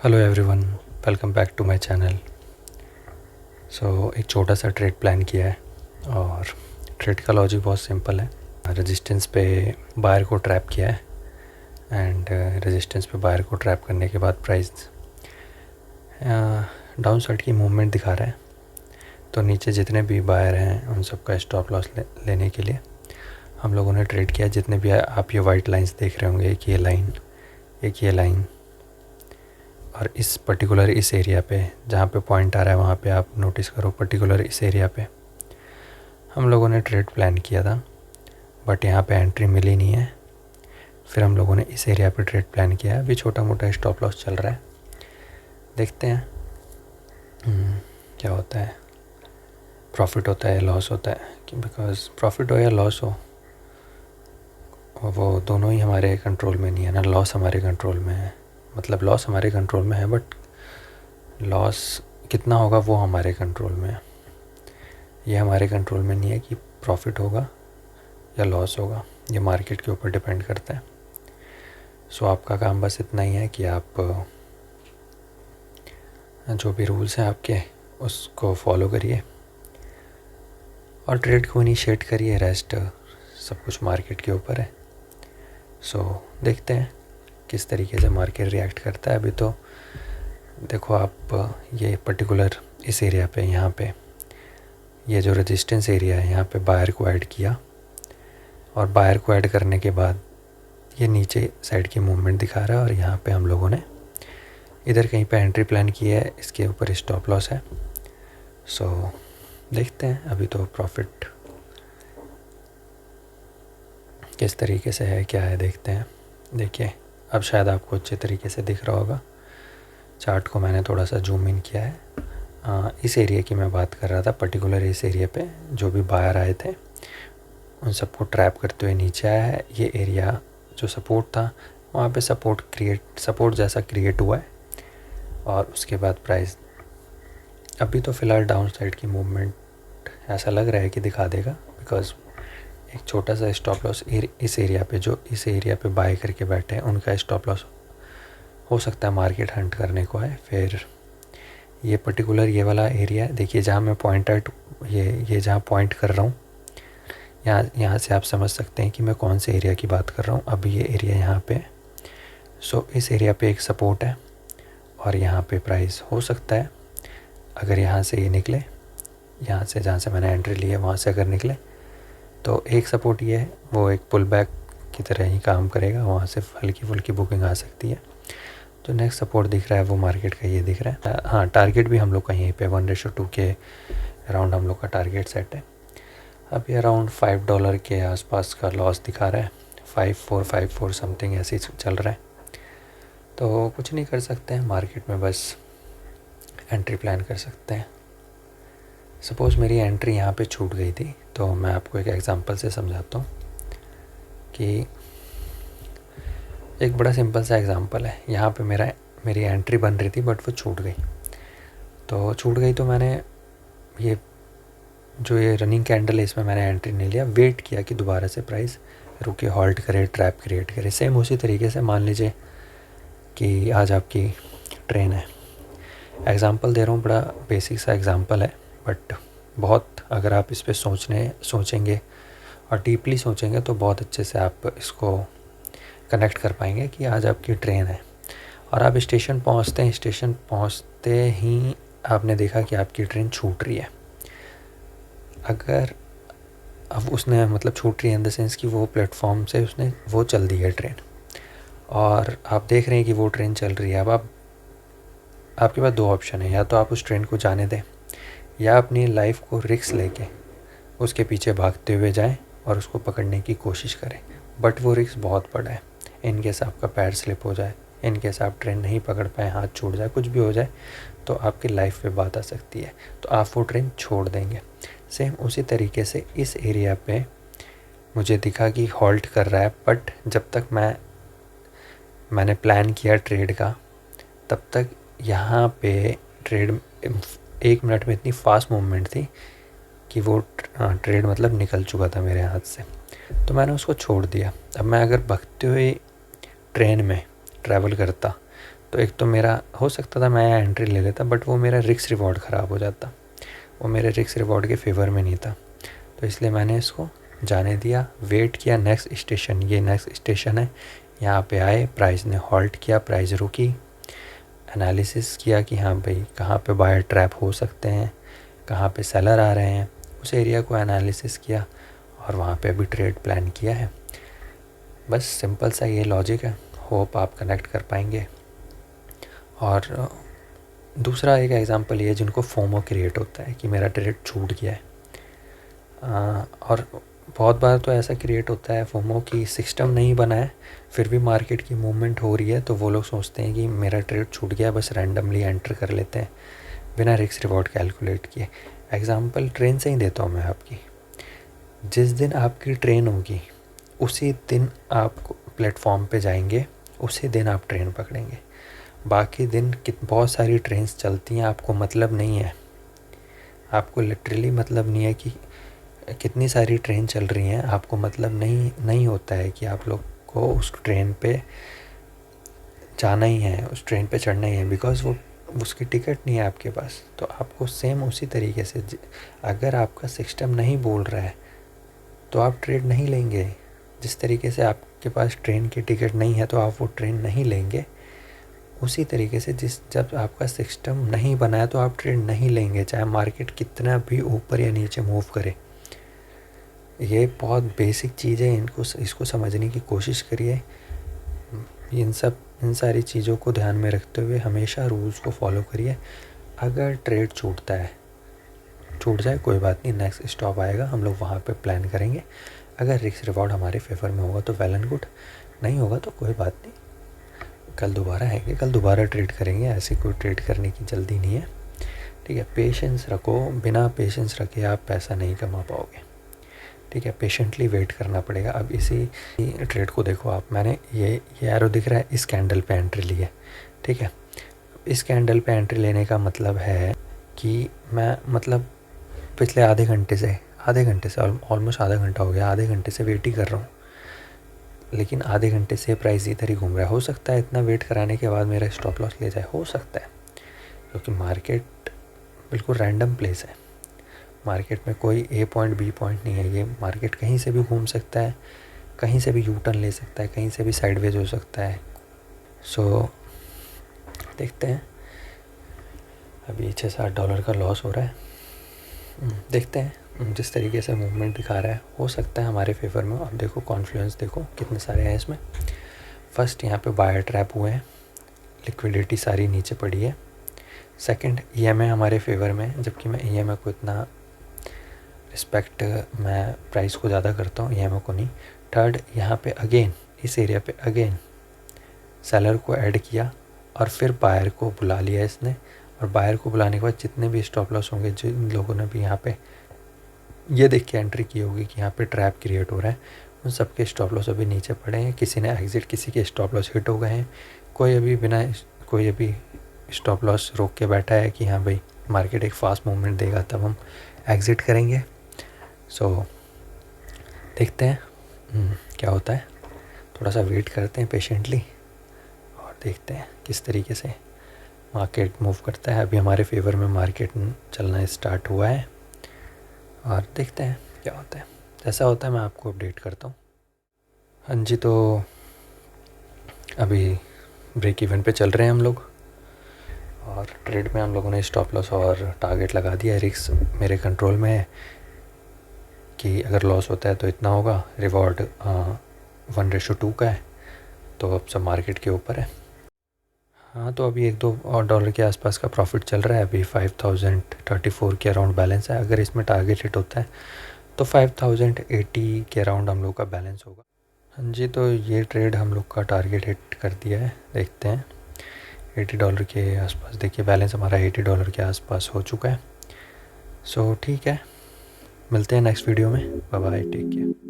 Hello everyone, welcome back to my channel. एक छोटा सा ट्रेड प्लान किया है और ट्रेड का लॉजिक बहुत सिंपल है। रेजिस्टेंस पे बायर को ट्रैप किया है एंड रेजिस्टेंस पे बायर को ट्रैप करने के बाद प्राइस डाउन साइड की मूवमेंट दिखा रहा है। तो नीचे जितने भी बायर हैं उन सब का स्टॉप लॉस लेने के लिए हम लोगों ने ट्रेड किया। जितने भी आप ये वाइट लाइंस देख रहे होंगे, एक ये लाइन और इस पर्टिकुलर इस एरिया पे जहाँ पे पॉइंट आ रहा है वहाँ पे आप नोटिस करो। पर्टिकुलर इस एरिया पे हम लोगों ने ट्रेड प्लान किया था, बट यहाँ पे एंट्री मिली नहीं है। फिर हम लोगों ने इस एरिया पे ट्रेड प्लान किया है। अभी छोटा मोटा स्टॉप लॉस चल रहा है, देखते हैं क्या होता है, प्रॉफिट होता है या लॉस होता है। बिकॉज प्रॉफिट हो या लॉस हो वो दोनों ही हमारे कंट्रोल में नहीं है ना। लॉस हमारे कंट्रोल में है, मतलब लॉस हमारे कंट्रोल में है, बट लॉस कितना होगा वो हमारे कंट्रोल में है। ये हमारे कंट्रोल में नहीं है कि प्रॉफिट होगा या लॉस होगा, ये मार्केट के ऊपर डिपेंड करता है। आपका काम बस इतना ही है कि आप जो भी रूल्स हैं आपके उसको फॉलो करिए और ट्रेड को इनिशिएट करिए। रेस्ट सब कुछ मार्केट के ऊपर है। देखते हैं किस तरीके से मार्केट रिएक्ट करता है। अभी तो देखो आप, ये पर्टिकुलर इस एरिया पे, यहाँ पे ये जो रेजिस्टेंस एरिया है यहाँ पे बायर को ऐड किया और बायर को ऐड करने के बाद ये नीचे साइड की मूवमेंट दिखा रहा है और यहाँ पे हम लोगों ने इधर कहीं पे एंट्री प्लान की है। इसके ऊपर स्टॉप लॉस है। देखते हैं अभी तो प्रॉफिट किस तरीके से है, क्या है, देखते हैं। देखिए अब शायद आपको अच्छे तरीके से दिख रहा होगा। चार्ट को मैंने थोड़ा सा जूम इन किया है। इस एरिया की मैं बात कर रहा था, पर्टिकुलर इस एरिया पे जो भी बायर आए थे उन सबको ट्रैप करते हुए नीचे आया है। ये एरिया जो सपोर्ट था वहाँ पे सपोर्ट जैसा क्रिएट हुआ है और उसके बाद प्राइस अभी तो फ़िलहाल डाउन साइड की मूवमेंट ऐसा लग रहा है कि दिखा देगा। बिकॉज एक छोटा सा स्टॉप लॉस इस एरिया पे, जो इस एरिया पे बाय करके बैठे हैं उनका स्टॉप लॉस हो सकता है मार्केट हंट करने को है। फिर ये पर्टिकुलर ये वाला एरिया देखिए जहाँ मैं पॉइंट आउट, ये जहाँ पॉइंट कर रहा हूँ, यहाँ से आप समझ सकते हैं कि मैं कौन से एरिया की बात कर रहा हूँ। अभी ये एरिया यहाँ पे, इस एरिया पे एक सपोर्ट है और यहाँ पे प्राइस हो सकता है अगर यहाँ से ये निकले, यहाँ से जहाँ से मैंने एंट्री ली है वहाँ से अगर निकले तो एक सपोर्ट ये है, वो एक पुल बैक की तरह ही काम करेगा। वहाँ से हल्की फुल्की बुकिंग आ सकती है। जो नेक्स्ट सपोर्ट दिख रहा है वो मार्केट का ये दिख रहा है। हाँ, टारगेट भी हम लोग का यहीं पे 1:2 के अराउंड हम लोग का टारगेट सेट है। अभी अराउंड $5 के आसपास का लॉस दिखा रहा है, 5454 समथिंग ऐसे चल रहा है। तो कुछ नहीं कर सकते हैं मार्केट में, बस एंट्री प्लान कर सकते हैं। सपोज़ मेरी एंट्री यहाँ पे छूट गई थी तो मैं आपको एक एग्जांपल से समझाता हूँ कि एक बड़ा सिंपल सा एग्जांपल है। यहाँ पे मेरी एंट्री बन रही थी बट वो छूट गई। तो मैंने ये रनिंग कैंडल है इसमें मैंने एंट्री नहीं लिया, वेट किया कि दोबारा से प्राइस रुके, हॉल्ट करे, ट्रैप क्रिएट करे। सेम उसी तरीके से मान लीजिए कि आज आपकी ट्रेन है। एग्जांपल दे रहा हूँ, बड़ा बेसिक सा एग्जांपल है, बट बहुत अगर आप इस पर सोचेंगे और डीपली सोचेंगे तो बहुत अच्छे से आप इसको कनेक्ट कर पाएंगे कि आज आपकी ट्रेन है और आप स्टेशन पहुँचते ही आपने देखा कि आपकी ट्रेन छूट रही है। अगर अब उसने मतलब छूट रही है इन द सेंस कि वो प्लेटफॉर्म से वो चल दी है ट्रेन और आप देख रहे हैं कि वो ट्रेन चल रही है। अब आपके पास दो ऑप्शन है, या तो आप उस ट्रेन को जाने दें या अपनी लाइफ को रिस्क लेके उसके पीछे भागते हुए जाएं और उसको पकड़ने की कोशिश करें। बट वो रिस्क बहुत बड़ा है। इन केस आपका पैर स्लिप हो जाए, इन केस आप ट्रेन नहीं पकड़ पाए, हाथ छूट जाए, कुछ भी हो जाए तो आपकी लाइफ पे बात आ सकती है, तो आप वो ट्रेन छोड़ देंगे। सेम उसी तरीके से इस एरिया पे मुझे दिखा कि हॉल्ट कर रहा है, बट जब तक मैंने प्लान किया ट्रेड का तब तक यहाँ पे ट्रेड 1 मिनट में इतनी फास्ट मूवमेंट थी कि वो ट्रेड मतलब निकल चुका था मेरे हाथ से, तो मैंने उसको छोड़ दिया। अब मैं अगर भागते हुए ट्रेन में ट्रैवल करता तो एक तो मेरा हो सकता था मैं एंट्री ले लेता, बट वो मेरा रिस्क रिवॉर्ड ख़राब हो जाता, वो मेरे रिस्क रिवॉर्ड के फेवर में नहीं था। तो इसलिए मैंने इसको जाने दिया, वेट किया नेक्स्ट स्टेशन, ये नेक्स्ट स्टेशन है, यहाँ पे आए, प्राइस ने हॉल्ट किया, प्राइस रुकी, एनालिसिस किया कि हाँ भाई कहाँ पे बायर ट्रैप हो सकते हैं, कहाँ पे सेलर आ रहे हैं, उस एरिया को एनालिसिस किया और वहाँ पे अभी ट्रेड प्लान किया है। बस सिंपल सा ये लॉजिक है, होप आप कनेक्ट कर पाएंगे। और दूसरा एक एग्जांपल ये जिनको फोमो क्रिएट होता है कि मेरा ट्रेड छूट गया है, और बहुत बार तो ऐसा क्रिएट होता है फोमो की सिस्टम नहीं बना है फिर भी मार्केट की मूवमेंट हो रही है, तो वो लोग सोचते हैं कि मेरा ट्रेड छूट गया, बस रैंडमली एंटर कर लेते हैं बिना रिस्क रिवॉर्ड कैलकुलेट किए। एग्जांपल ट्रेन से ही देता हूँ मैं आपकी, जिस दिन आपकी ट्रेन होगी उसी दिन आप प्लेटफॉर्म पे जाएंगे, उसी दिन आप ट्रेन पकड़ेंगे। बाकी दिन बहुत सारी ट्रेन्स चलती हैं, आपको मतलब नहीं है, आपको लिटरली मतलब नहीं है कि कितनी सारी ट्रेन चल रही हैं, आपको मतलब नहीं होता है कि आप लोग को उस ट्रेन पे जाना ही है, उस ट्रेन पे चढ़ना ही है, बिकॉज़ वो उसकी टिकट नहीं है आपके पास। तो आपको सेम उसी तरीके से अगर आपका सिस्टम नहीं बोल रहा है तो आप ट्रेड नहीं लेंगे। जिस तरीके से आपके पास ट्रेन की टिकट नहीं है तो आप वो ट्रेन नहीं लेंगे, उसी तरीके से जब आपका सिस्टम नहीं बना है तो आप ट्रेड नहीं लेंगे, चाहे मार्केट कितना भी ऊपर या नीचे मूव करे। ये बहुत बेसिक चीज़ है, इसको समझने की कोशिश करिए। इन सारी चीज़ों को ध्यान में रखते हुए हमेशा रूल्स को फॉलो करिए। अगर ट्रेड छूटता है, छूट जाए कोई बात नहीं, नेक्स्ट स्टॉप आएगा, हम लोग वहाँ पे प्लान करेंगे। अगर रिस्क रिवॉर्ड हमारे फेवर में होगा तो वेल एंड गुड, नहीं होगा तो कोई बात नहीं, कल दोबारा आएंगे, कल दोबारा ट्रेड करेंगे। ऐसी कोई ट्रेड करने की जल्दी नहीं है, ठीक है। पेशेंस रखो, बिना पेशेंस रखे आप पैसा नहीं कमा पाओगे, ठीक है। पेशेंटली वेट करना पड़ेगा। अब इसी ट्रेड को देखो आप, मैंने ये एरो दिख रहा है, इस कैंडल पे एंट्री ली है, ठीक है। इस कैंडल पे एंट्री लेने का मतलब है कि मैं मतलब पिछले आधे घंटे से ऑलमोस्ट आधा घंटा हो गया, आधे घंटे से वेट ही कर रहा हूँ, लेकिन आधे घंटे से प्राइस इधर ही घूम रहा है। हो सकता है इतना वेट कराने के बाद मेरा स्टॉप लॉस ले जाए, हो सकता है, क्योंकि मार्केट बिल्कुल रैंडम प्लेस है। मार्केट में कोई ए पॉइंट बी पॉइंट नहीं है, ये मार्केट कहीं से भी घूम सकता है, कहीं से भी यू टर्न ले सकता है, कहीं से भी साइडवेज हो सकता है। सो देखते हैं, अभी $6-7 का लॉस हो रहा है, देखते हैं जिस तरीके से मूवमेंट दिखा रहा है हो सकता है हमारे फेवर में। अब देखो कॉन्फ्लुएंस देखो कितने सारे हैं इसमें। फर्स्ट यहाँ पे बायर ट्रैप हुए हैं, लिक्विडिटी सारी नीचे पड़ी है। सेकंड EMA हमारे फेवर में है, जबकि मैं EMA को इतना रिस्पेक्ट मैं प्राइस को ज़्यादा करता हूँ, EMA को नहीं। थर्ड यहाँ पे अगेन इस एरिया पे अगेन सेलर को ऐड किया और फिर बायर को बुला लिया इसने, और बायर को बुलाने के बाद जितने भी स्टॉप लॉस होंगे, जिन लोगों ने भी यहाँ पे ये देख के एंट्री की होगी कि यहाँ पे ट्रैप क्रिएट हो रहा है, उन सब के स्टॉप लॉस अभी नीचे पड़े हैं। किसी ने एग्ज़िट, किसी के स्टॉप लॉस हिट हो गए हैं, कोई अभी स्टॉप लॉस रोक के बैठा है कि हाँ भाई मार्केट एक फास्ट मूवमेंट देगा तब हम एग्ज़िट करेंगे। सो देखते हैं क्या होता है, थोड़ा सा वेट करते हैं पेशेंटली और देखते हैं किस तरीके से मार्केट मूव करता है। अभी हमारे फेवर में मार्केट चलना स्टार्ट हुआ है और देखते हैं क्या होता है। जैसा होता है मैं आपको अपडेट करता हूँ। हाँ जी, तो अभी ब्रेक इवन पे चल रहे हैं हम लोग, और ट्रेड में हम लोगों ने स्टॉप लॉस और टारगेट लगा दिया है। रिस्क मेरे कंट्रोल में है कि अगर लॉस होता है तो इतना होगा, रिवॉर्ड 1:2 का है, तो अब सब मार्केट के ऊपर है। हाँ, तो अभी $1-2 के आसपास का प्रॉफिट चल रहा है। अभी 5034 के अराउंड बैलेंस है। अगर इसमें टारगेट हिट होता है तो 5080 के अराउंड हम लोग का बैलेंस होगा। हाँ जी, तो ये ट्रेड हम लोग का टारगेट हिट कर दिया है। देखते हैं $80 के आसपास, देखिए बैलेंस हमारा $80 के आसपास हो चुका है। सो ठीक है, मिलते हैं नेक्स्ट वीडियो में। Bye bye, take care.